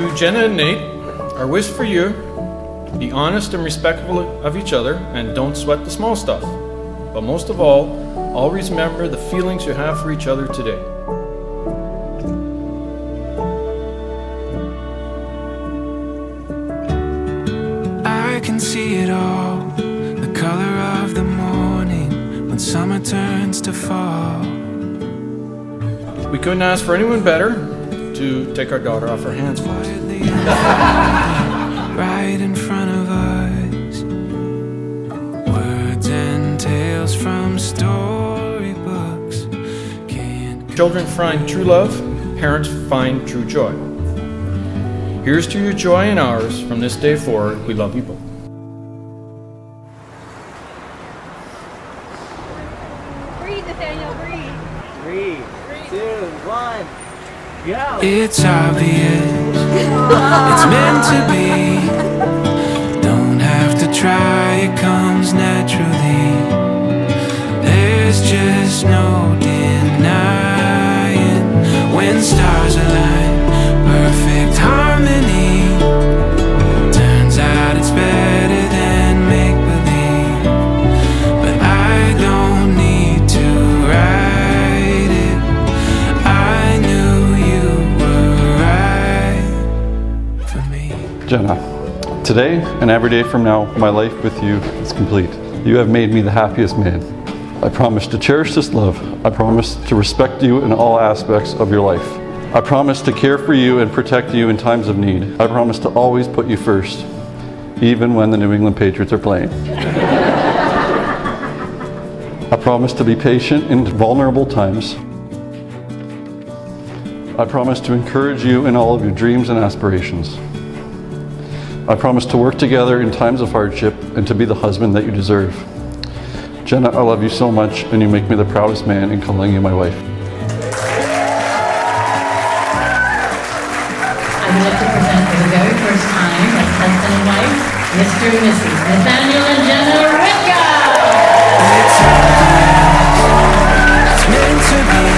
To Jenna and Nate, our wish for you, be honest and respectful of each other and don't sweat the small stuff. But most of all, always remember the feelings you have for each other today. I can see it all, the color of the morning when summer turns to fall. We couldn't ask for anyone better to take our daughter off our hands for us. Right in front of us, words and tales from storybooks. Children find true love, parents find true joy. Here's to your joy and ours. From this day forward, we love you both. Breathe, Nathanael, breathe. 3, 2, 1, go! It's obvious, it's meant to be. Don't have to try, it comes naturally. There's just no denying when stars align, perfect harmony. Turns out it's better than make-believe, but I don't need to write it. I knew you were right for me. Jenna, today and every day from now, my life with you is complete. You have made me the happiest man. I promise to cherish this love. I promise to respect you in all aspects of your life. I promise to care for you and protect you in times of need. I promise to always put you first, even when the New England Patriots are playing. I promise to be patient in vulnerable times. I promise to encourage you in all of your dreams and aspirations. I promise to work together in times of hardship and to be the husband that you deserve. Jenna, I love you so much, and you make me the proudest man in calling you my wife. I would like to present for the very first time as husband and wife, Mr. and Mrs. Nathanael and Jenna Ricka! It's meant to be.